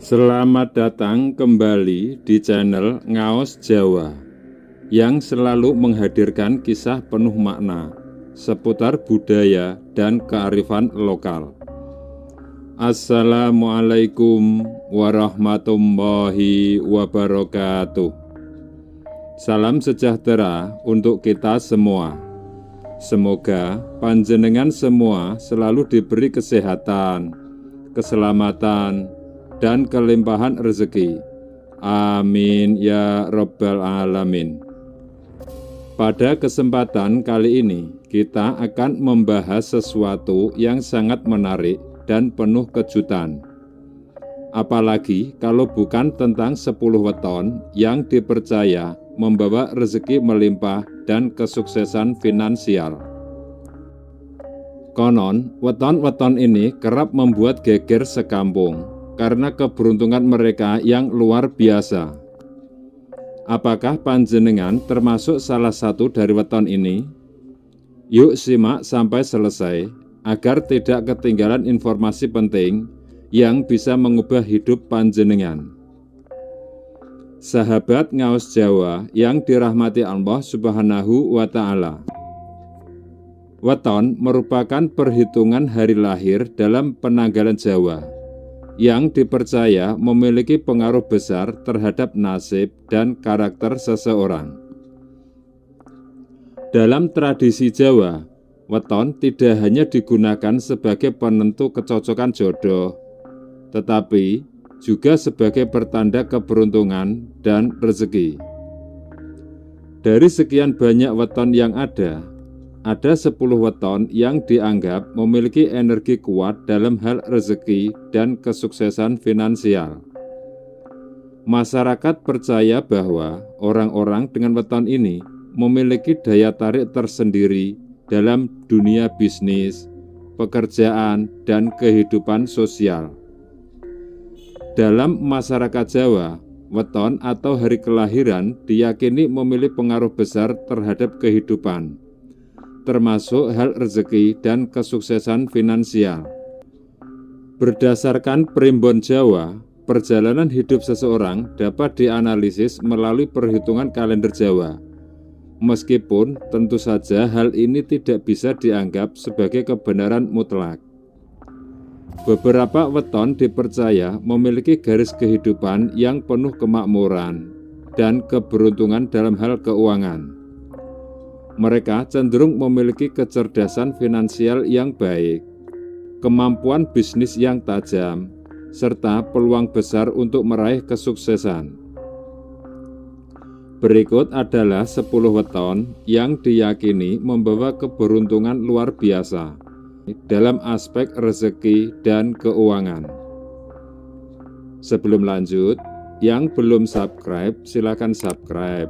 Selamat datang kembali di channel Ngaos Jawa yang selalu menghadirkan kisah penuh makna seputar budaya dan kearifan lokal. Assalamualaikum warahmatullahi wabarakatuh. Salam sejahtera untuk kita semua. Semoga panjenengan semua selalu diberi kesehatan, keselamatan, dan kelimpahan rezeki. Amin ya Rabbal Alamin. Pada kesempatan kali ini, kita akan membahas sesuatu yang sangat menarik dan penuh kejutan. Apalagi kalau bukan tentang 10 weton yang dipercaya membawa rezeki melimpah dan kesuksesan finansial. Konon, weton-weton ini kerap membuat geger sekampung karena keberuntungan mereka yang luar biasa. Apakah panjenengan termasuk salah satu dari weton ini? Yuk simak sampai selesai agar tidak ketinggalan informasi penting yang bisa mengubah hidup panjenengan. Sahabat Ngaos Jawa yang dirahmati Allah Subhanahu wa Ta'ala. Weton merupakan perhitungan hari lahir dalam penanggalan Jawa yang dipercaya memiliki pengaruh besar terhadap nasib dan karakter seseorang. Dalam tradisi Jawa, weton tidak hanya digunakan sebagai penentu kecocokan jodoh, tetapi juga sebagai pertanda keberuntungan dan rezeki. Dari sekian banyak weton yang ada 10 weton yang dianggap memiliki energi kuat dalam hal rezeki dan kesuksesan finansial. Masyarakat percaya bahwa orang-orang dengan weton ini memiliki daya tarik tersendiri dalam dunia bisnis, pekerjaan, dan kehidupan sosial. Dalam masyarakat Jawa, weton atau hari kelahiran diyakini memiliki pengaruh besar terhadap kehidupan, termasuk hal rezeki dan kesuksesan finansial. Berdasarkan primbon Jawa, perjalanan hidup seseorang dapat dianalisis melalui perhitungan kalender Jawa. Meskipun tentu saja hal ini tidak bisa dianggap sebagai kebenaran mutlak. Beberapa weton dipercaya memiliki garis kehidupan yang penuh kemakmuran dan keberuntungan dalam hal keuangan. Mereka cenderung memiliki kecerdasan finansial yang baik, kemampuan bisnis yang tajam, serta peluang besar untuk meraih kesuksesan. Berikut adalah 10 weton yang diyakini membawa keberuntungan luar biasa dalam aspek rezeki dan keuangan. Sebelum lanjut, yang belum subscribe silakan subscribe,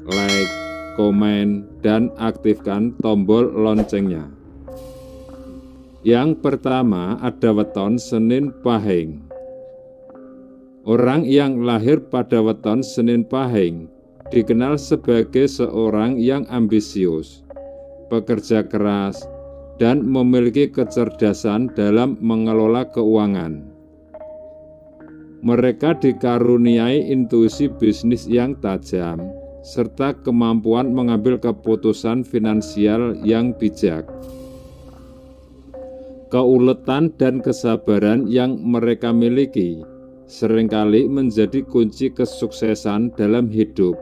like, komen, dan aktifkan tombol loncengnya. Yang pertama ada weton Senin Pahing. Orang yang lahir pada weton Senin Pahing dikenal sebagai seorang yang ambisius, pekerja keras, dan memiliki kecerdasan dalam mengelola keuangan. Mereka dikaruniai intuisi bisnis yang tajam, serta kemampuan mengambil keputusan finansial yang bijak. Keuletan dan kesabaran yang mereka miliki seringkali menjadi kunci kesuksesan dalam hidup.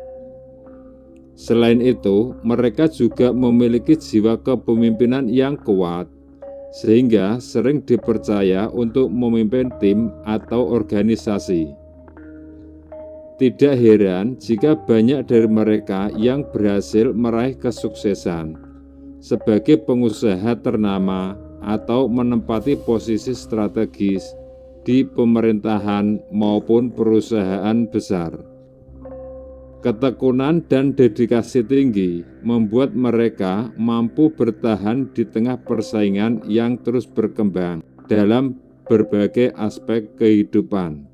Selain itu, mereka juga memiliki jiwa kepemimpinan yang kuat, sehingga sering dipercaya untuk memimpin tim atau organisasi. Tidak heran jika banyak dari mereka yang berhasil meraih kesuksesan sebagai pengusaha ternama atau menempati posisi strategis di pemerintahan maupun perusahaan besar. Ketekunan dan dedikasi tinggi membuat mereka mampu bertahan di tengah persaingan yang terus berkembang dalam berbagai aspek kehidupan.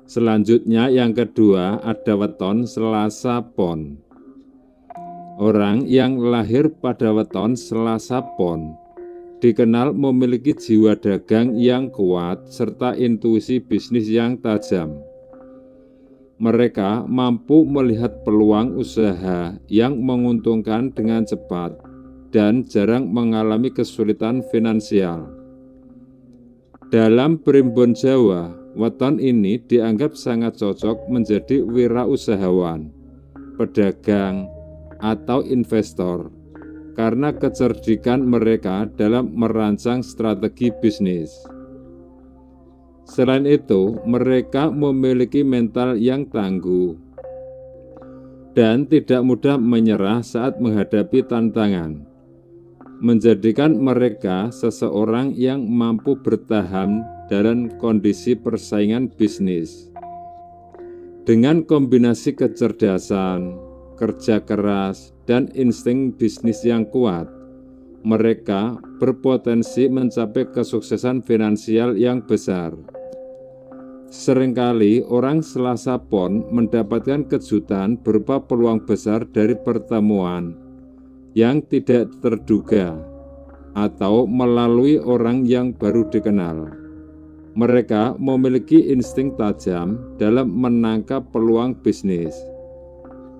Selanjutnya yang kedua ada weton Selasa Pon. Orang yang lahir pada weton Selasa Pon dikenal memiliki jiwa dagang yang kuat serta intuisi bisnis yang tajam. Mereka mampu melihat peluang usaha yang menguntungkan dengan cepat dan jarang mengalami kesulitan finansial. Dalam primbon Jawa, weton ini dianggap sangat cocok menjadi wirausahawan, pedagang, atau investor karena kecerdikan mereka dalam merancang strategi bisnis. Selain itu, mereka memiliki mental yang tangguh dan tidak mudah menyerah saat menghadapi tantangan, menjadikan mereka seseorang yang mampu bertahan dalam kondisi persaingan bisnis. Dengan kombinasi kecerdasan, kerja keras, dan insting bisnis yang kuat, mereka berpotensi mencapai kesuksesan finansial yang besar. Seringkali orang Selasa Pon mendapatkan kejutan berupa peluang besar dari pertemuan yang tidak terduga atau melalui orang yang baru dikenal. Mereka memiliki insting tajam dalam menangkap peluang bisnis,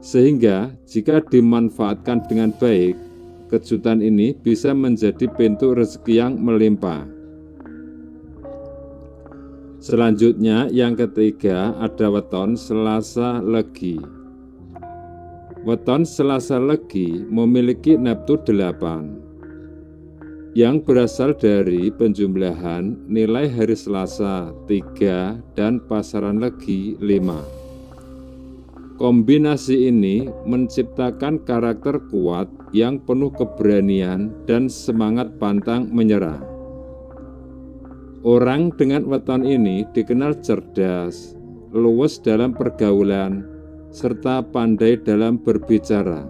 sehingga jika dimanfaatkan dengan baik, kejutan ini bisa menjadi pintu rezeki yang melimpah. Selanjutnya, yang ketiga ada weton Selasa Legi. Weton Selasa Legi memiliki Neptu 8 yang berasal dari penjumlahan nilai hari Selasa 3 dan pasaran Legi 5. Kombinasi ini menciptakan karakter kuat yang penuh keberanian dan semangat pantang menyerah. Orang dengan weton ini dikenal cerdas, luwes dalam pergaulan, serta pandai dalam berbicara.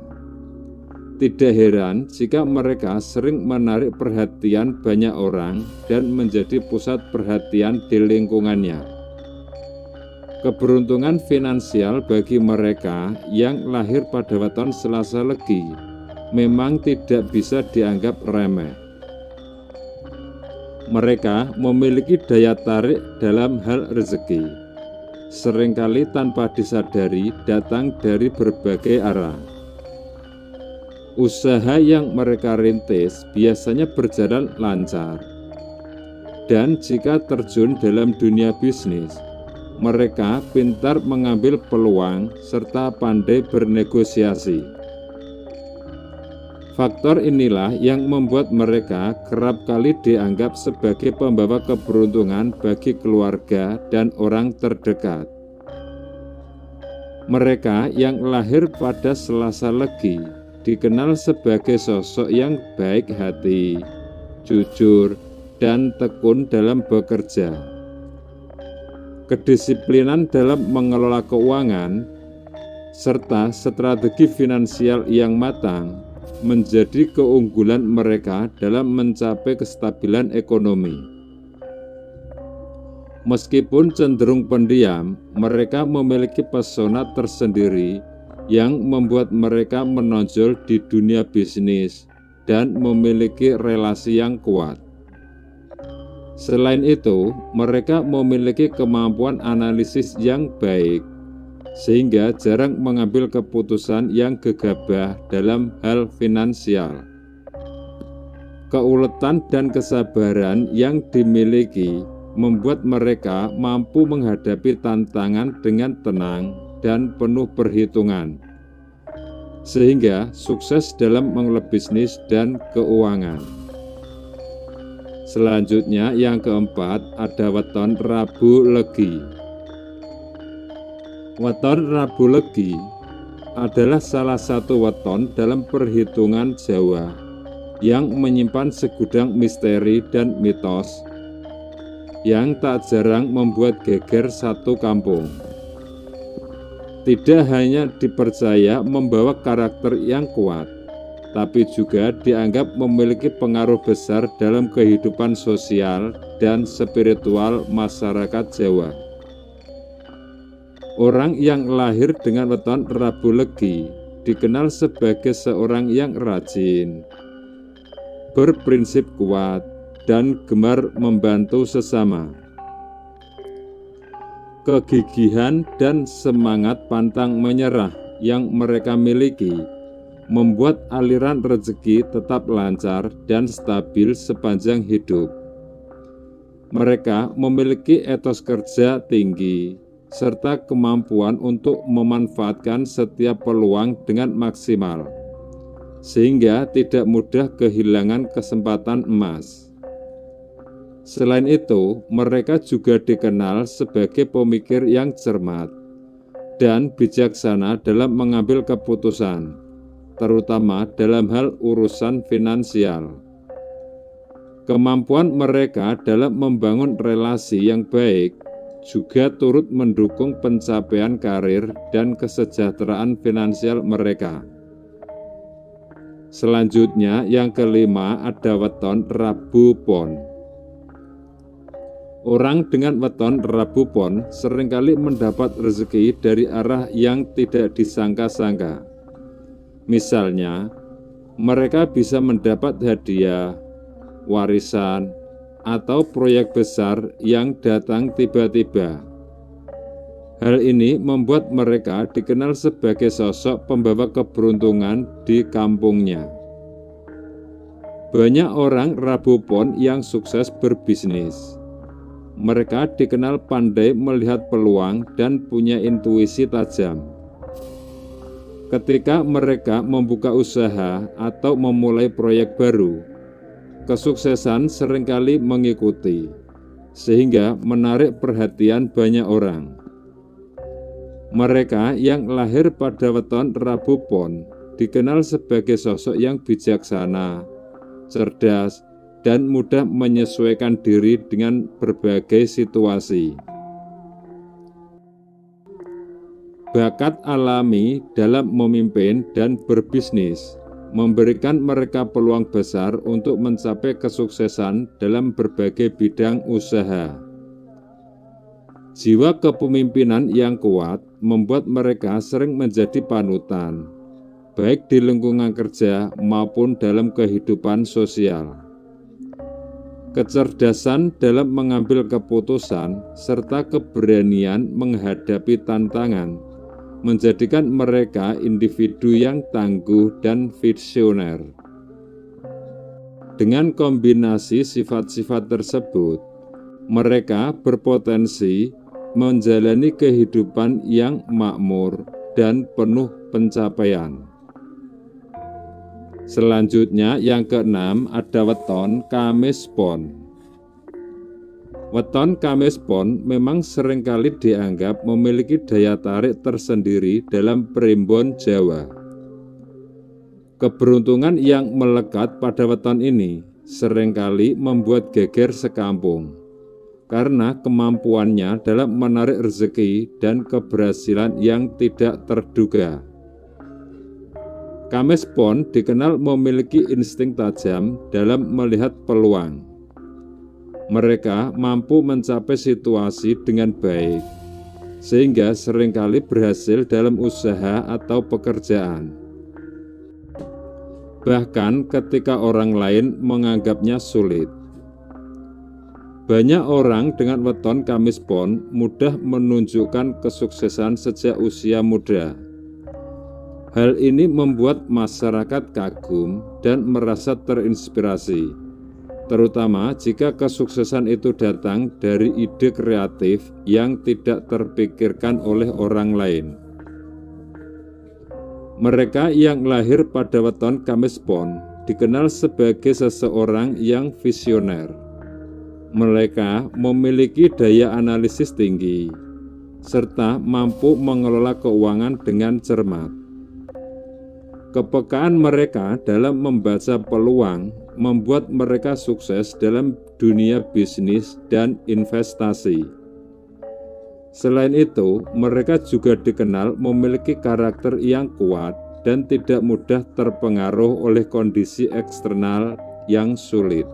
Tidak heran jika mereka sering menarik perhatian banyak orang dan menjadi pusat perhatian di lingkungannya. Keberuntungan finansial bagi mereka yang lahir pada weton Selasa Legi memang tidak bisa dianggap remeh. Mereka memiliki daya tarik dalam hal rezeki, seringkali tanpa disadari datang dari berbagai arah. Usaha yang mereka rintis biasanya berjalan lancar, dan jika terjun dalam dunia bisnis, mereka pintar mengambil peluang serta pandai bernegosiasi. Faktor inilah yang membuat mereka kerap kali dianggap sebagai pembawa keberuntungan bagi keluarga dan orang terdekat. Mereka yang lahir pada Selasa Legi dikenal sebagai sosok yang baik hati, jujur, dan tekun dalam bekerja. Kedisiplinan dalam mengelola keuangan serta strategi finansial yang matang menjadi keunggulan mereka dalam mencapai kestabilan ekonomi. Meskipun cenderung pendiam, mereka memiliki pesona tersendiri yang membuat mereka menonjol di dunia bisnis dan memiliki relasi yang kuat. Selain itu, mereka memiliki kemampuan analisis yang baik, sehingga jarang mengambil keputusan yang gegabah dalam hal finansial. Keuletan dan kesabaran yang dimiliki membuat mereka mampu menghadapi tantangan dengan tenang dan penuh perhitungan, sehingga sukses dalam mengelola bisnis dan keuangan. Selanjutnya yang keempat ada weton Rabu Legi. Weton Rabu Legi adalah salah satu weton dalam perhitungan Jawa yang menyimpan segudang misteri dan mitos yang tak jarang membuat geger satu kampung. Tidak hanya dipercaya membawa karakter yang kuat, tapi juga dianggap memiliki pengaruh besar dalam kehidupan sosial dan spiritual masyarakat Jawa. Orang yang lahir dengan weton Rabu Legi dikenal sebagai seorang yang rajin, berprinsip kuat, dan gemar membantu sesama. Kegigihan dan semangat pantang menyerah yang mereka miliki membuat aliran rezeki tetap lancar dan stabil sepanjang hidup. Mereka memiliki etos kerja tinggi serta kemampuan untuk memanfaatkan setiap peluang dengan maksimal, sehingga tidak mudah kehilangan kesempatan emas. Selain itu, mereka juga dikenal sebagai pemikir yang cermat dan bijaksana dalam mengambil keputusan, terutama dalam hal urusan finansial. Kemampuan mereka dalam membangun relasi yang baik juga turut mendukung pencapaian karir dan kesejahteraan finansial mereka. Selanjutnya, yang kelima ada weton Rabu Pon. Orang dengan weton Rabu Pon seringkali mendapat rezeki dari arah yang tidak disangka-sangka. Misalnya, mereka bisa mendapat hadiah, warisan, atau proyek besar yang datang tiba-tiba. Hal ini membuat mereka dikenal sebagai sosok pembawa keberuntungan di kampungnya. Banyak orang Rabu Pon yang sukses berbisnis. Mereka dikenal pandai melihat peluang dan punya intuisi tajam. Ketika mereka membuka usaha atau memulai proyek baru, kesuksesan seringkali mengikuti, sehingga menarik perhatian banyak orang. Mereka yang lahir pada weton Rabu Pon dikenal sebagai sosok yang bijaksana, cerdas, dan mudah menyesuaikan diri dengan berbagai situasi. Bakat alami dalam memimpin dan berbisnis memberikan mereka peluang besar untuk mencapai kesuksesan dalam berbagai bidang usaha. Jiwa kepemimpinan yang kuat membuat mereka sering menjadi panutan, baik di lingkungan kerja maupun dalam kehidupan sosial. Kecerdasan dalam mengambil keputusan serta keberanian menghadapi tantangan menjadikan mereka individu yang tangguh dan visioner. Dengan kombinasi sifat-sifat tersebut, mereka berpotensi menjalani kehidupan yang makmur dan penuh pencapaian. Selanjutnya yang keenam ada weton Kamis Pon. Weton Kamis Pon memang seringkali dianggap memiliki daya tarik tersendiri dalam primbon Jawa. Keberuntungan yang melekat pada weton ini seringkali membuat geger sekampung karena kemampuannya dalam menarik rezeki dan keberhasilan yang tidak terduga. Kamis Pon dikenal memiliki insting tajam dalam melihat peluang. Mereka mampu mencapai situasi dengan baik, sehingga seringkali berhasil dalam usaha atau pekerjaan. Bahkan ketika orang lain menganggapnya sulit. Banyak orang dengan weton Kamis Pon mudah menunjukkan kesuksesan sejak usia muda. Hal ini membuat masyarakat kagum dan merasa terinspirasi, terutama jika kesuksesan itu datang dari ide kreatif yang tidak terpikirkan oleh orang lain. Mereka yang lahir pada weton Kamis Pon dikenal sebagai seseorang yang visioner. Mereka memiliki daya analisis tinggi, serta mampu mengelola keuangan dengan cermat. Kepekaan mereka dalam membaca peluang membuat mereka sukses dalam dunia bisnis dan investasi. Selain itu, mereka juga dikenal memiliki karakter yang kuat dan tidak mudah terpengaruh oleh kondisi eksternal yang sulit.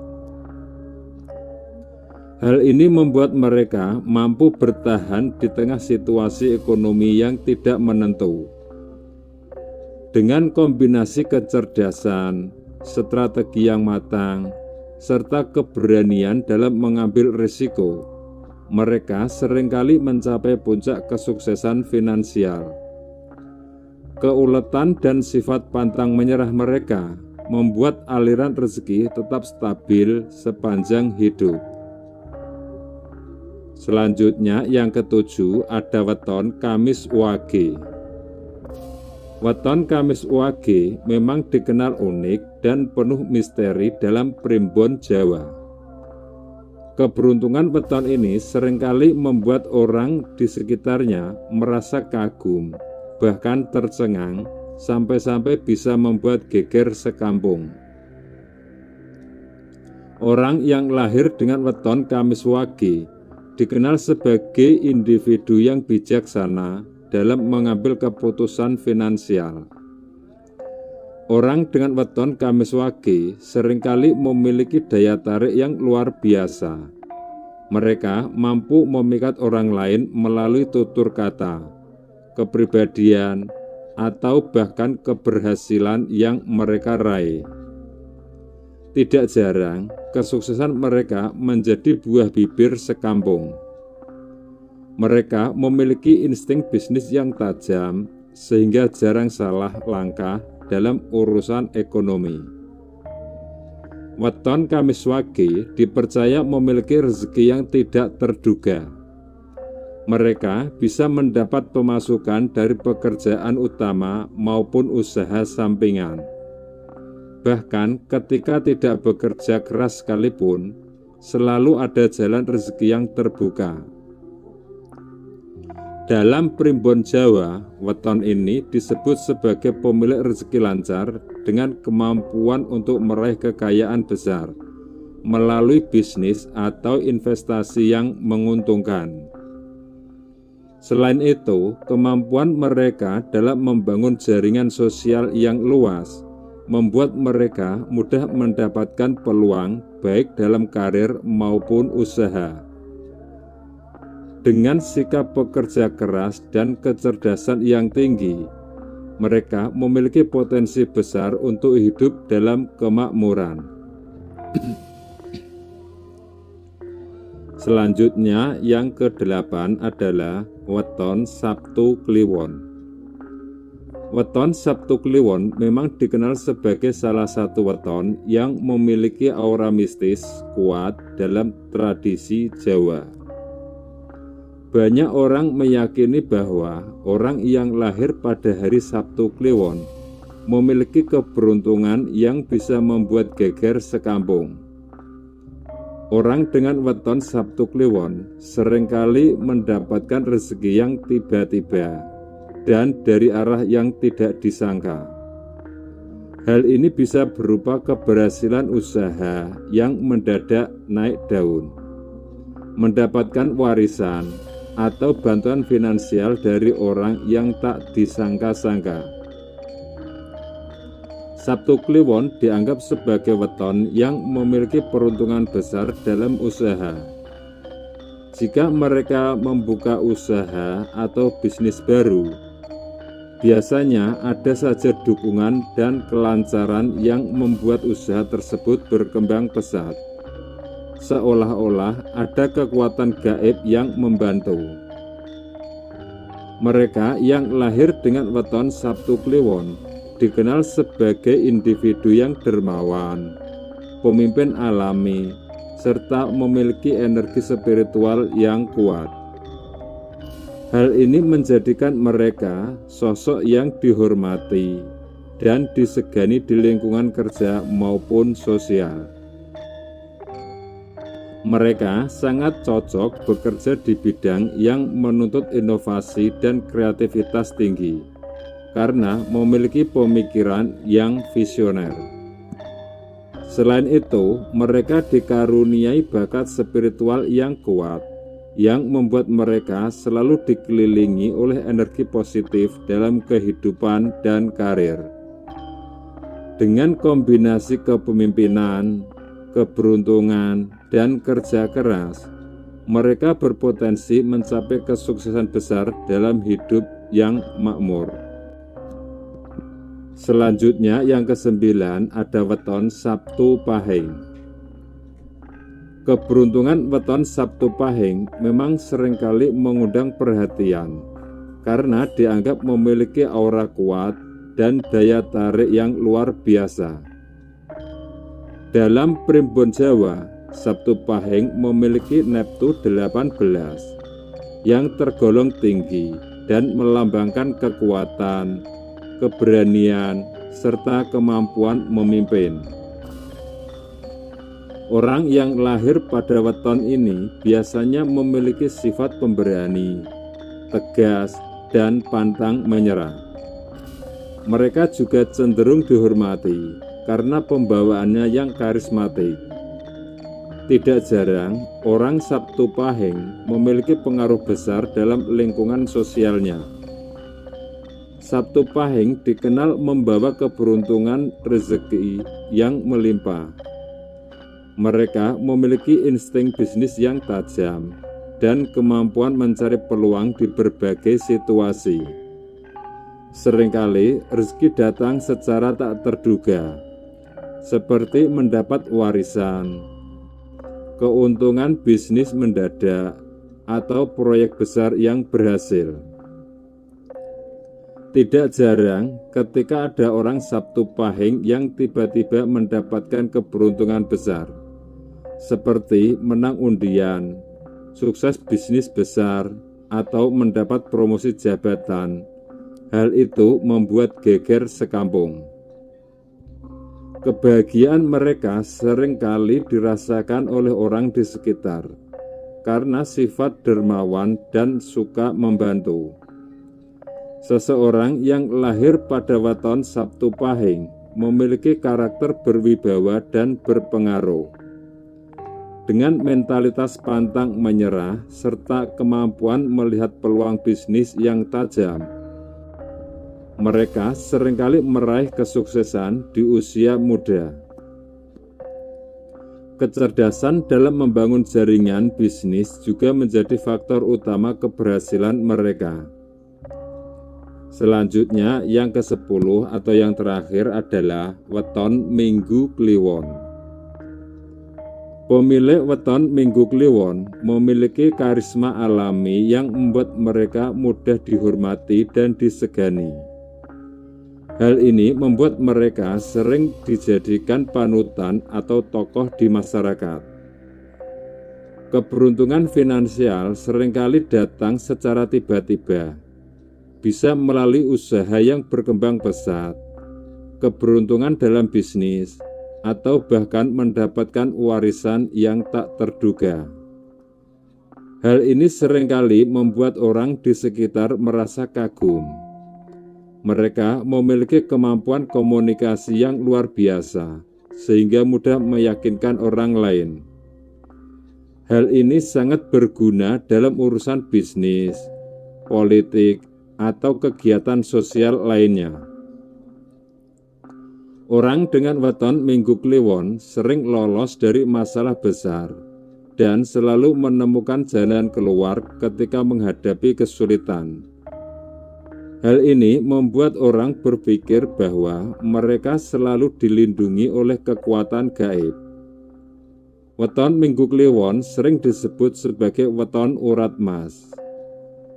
Hal ini membuat mereka mampu bertahan di tengah situasi ekonomi yang tidak menentu. Dengan kombinasi kecerdasan, strategi yang matang, serta keberanian dalam mengambil risiko, mereka seringkali mencapai puncak kesuksesan finansial. Keuletan dan sifat pantang menyerah mereka membuat aliran rezeki tetap stabil sepanjang hidup. Selanjutnya yang ketujuh ada weton Kamis Wage. Weton Kamis Wage memang dikenal unik dan penuh misteri dalam primbon Jawa. Keberuntungan weton ini seringkali membuat orang di sekitarnya merasa kagum, bahkan tercengang, sampai-sampai bisa membuat geger sekampung. Orang yang lahir dengan weton Kamis Wage dikenal sebagai individu yang bijaksana dalam mengambil keputusan finansial. Orang dengan weton Kamis Wage seringkali memiliki daya tarik yang luar biasa. Mereka mampu memikat orang lain melalui tutur kata, kepribadian, atau bahkan keberhasilan yang mereka raih. Tidak jarang, kesuksesan mereka menjadi buah bibir sekampung. Mereka memiliki insting bisnis yang tajam, sehingga jarang salah langkah dalam urusan ekonomi. Weton Kamis Wage dipercaya memiliki rezeki yang tidak terduga. Mereka bisa mendapat pemasukan dari pekerjaan utama maupun usaha sampingan. Bahkan ketika tidak bekerja keras sekalipun, selalu ada jalan rezeki yang terbuka. Dalam primbon Jawa, weton ini disebut sebagai pemilik rezeki lancar dengan kemampuan untuk meraih kekayaan besar melalui bisnis atau investasi yang menguntungkan. Selain itu, kemampuan mereka dalam membangun jaringan sosial yang luas membuat mereka mudah mendapatkan peluang baik dalam karir maupun usaha. Dengan sikap pekerja keras dan kecerdasan yang tinggi, mereka memiliki potensi besar untuk hidup dalam kemakmuran. Selanjutnya yang ke-8 adalah weton Sabtu Kliwon. Weton Sabtu Kliwon memang dikenal sebagai salah satu weton yang memiliki aura mistis kuat dalam tradisi Jawa. Banyak orang meyakini bahwa orang yang lahir pada hari Sabtu Kliwon memiliki keberuntungan yang bisa membuat geger sekampung. Orang dengan weton Sabtu Kliwon seringkali mendapatkan rezeki yang tiba-tiba dan dari arah yang tidak disangka. Hal ini bisa berupa keberhasilan usaha yang mendadak naik daun, mendapatkan warisan, atau bantuan finansial dari orang yang tak disangka-sangka. Sabtu Kliwon dianggap sebagai weton yang memiliki peruntungan besar dalam usaha. Jika mereka membuka usaha atau bisnis baru, biasanya ada saja dukungan dan kelancaran yang membuat usaha tersebut berkembang pesat, seolah-olah ada kekuatan gaib yang membantu. Mereka yang lahir dengan weton Sabtu Kliwon dikenal sebagai individu yang dermawan, pemimpin alami, serta memiliki energi spiritual yang kuat. Hal ini menjadikan mereka sosok yang dihormati dan disegani di lingkungan kerja maupun sosial. Mereka sangat cocok bekerja di bidang yang menuntut inovasi dan kreativitas tinggi karena memiliki pemikiran yang visioner. Selain itu, mereka dikaruniai bakat spiritual yang kuat yang membuat mereka selalu dikelilingi oleh energi positif dalam kehidupan dan karir. Dengan kombinasi kepemimpinan, keberuntungan, dan kerja keras, mereka berpotensi mencapai kesuksesan besar dalam hidup yang makmur. Selanjutnya yang ke-9 ada weton Sabtu Pahing. Keberuntungan weton Sabtu Pahing memang seringkali mengundang perhatian karena dianggap memiliki aura kuat dan daya tarik yang luar biasa. Dalam primbon Jawa, Sabtu Pahing memiliki neptu 18 yang tergolong tinggi dan melambangkan kekuatan, keberanian, serta kemampuan memimpin. Orang yang lahir pada weton ini biasanya memiliki sifat pemberani, tegas, dan pantang menyerah. Mereka juga cenderung dihormati karena pembawaannya yang karismatik. Tidak jarang, orang Sabtu Pahing memiliki pengaruh besar dalam lingkungan sosialnya. Sabtu Pahing dikenal membawa keberuntungan rezeki yang melimpah. Mereka memiliki insting bisnis yang tajam dan kemampuan mencari peluang di berbagai situasi. Seringkali rezeki datang secara tak terduga, seperti mendapat warisan, keuntungan bisnis mendadak, atau proyek besar yang berhasil. Tidak jarang ketika ada orang Sabtu Pahing yang tiba-tiba mendapatkan keberuntungan besar, seperti menang undian, sukses bisnis besar, atau mendapat promosi jabatan. Hal itu membuat geger sekampung. Kebahagiaan mereka seringkali dirasakan oleh orang di sekitar karena sifat dermawan dan suka membantu. Seseorang yang lahir pada weton Sabtu Pahing memiliki karakter berwibawa dan berpengaruh. Dengan mentalitas pantang menyerah serta kemampuan melihat peluang bisnis yang tajam, mereka seringkali meraih kesuksesan di usia muda. Kecerdasan dalam membangun jaringan bisnis juga menjadi faktor utama keberhasilan mereka. Selanjutnya yang ke-10 atau yang terakhir adalah weton Minggu Kliwon. Pemilik weton Minggu Kliwon memiliki karisma alami yang membuat mereka mudah dihormati dan disegani. Hal ini membuat mereka sering dijadikan panutan atau tokoh di masyarakat. Keberuntungan finansial seringkali datang secara tiba-tiba, bisa melalui usaha yang berkembang pesat, keberuntungan dalam bisnis, atau bahkan mendapatkan warisan yang tak terduga. Hal ini seringkali membuat orang di sekitar merasa kagum. Mereka memiliki kemampuan komunikasi yang luar biasa, sehingga mudah meyakinkan orang lain. Hal ini sangat berguna dalam urusan bisnis, politik, atau kegiatan sosial lainnya. Orang dengan weton Minggu Kliwon sering lolos dari masalah besar dan selalu menemukan jalan keluar ketika menghadapi kesulitan. Hal ini membuat orang berpikir bahwa mereka selalu dilindungi oleh kekuatan gaib. Weton Minggu Kliwon sering disebut sebagai weton urat mas.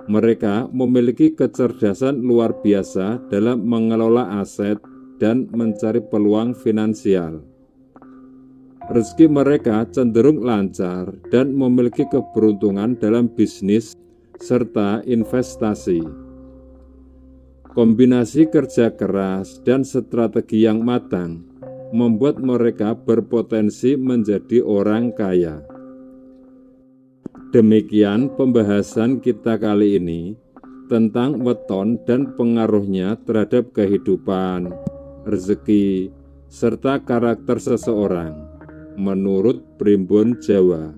Mereka memiliki kecerdasan luar biasa dalam mengelola aset dan mencari peluang finansial. Rezeki mereka cenderung lancar dan memiliki keberuntungan dalam bisnis serta investasi. Kombinasi kerja keras dan strategi yang matang membuat mereka berpotensi menjadi orang kaya. Demikian pembahasan kita kali ini tentang weton dan pengaruhnya terhadap kehidupan, rezeki, serta karakter seseorang menurut primbon Jawa.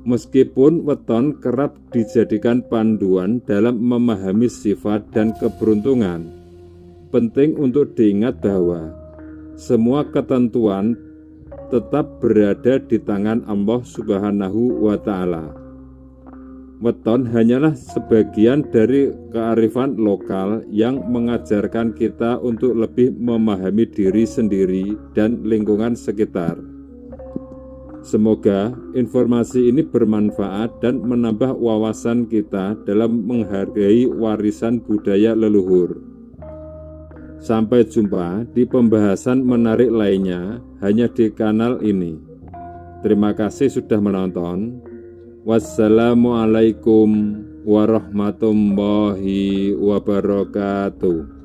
Meskipun weton kerap dijadikan panduan dalam memahami sifat dan keberuntungan, penting untuk diingat bahwa semua ketentuan tetap berada di tangan Allah Subhanahu wa Ta'ala. weton hanyalah sebagian dari kearifan lokal yang mengajarkan kita untuk lebih memahami diri sendiri dan lingkungan sekitar. Semoga informasi ini bermanfaat dan menambah wawasan kita dalam menghargai warisan budaya leluhur. Sampai jumpa di pembahasan menarik lainnya hanya di kanal ini. Terima kasih sudah menonton. Wassalamualaikum warahmatullahi wabarakatuh.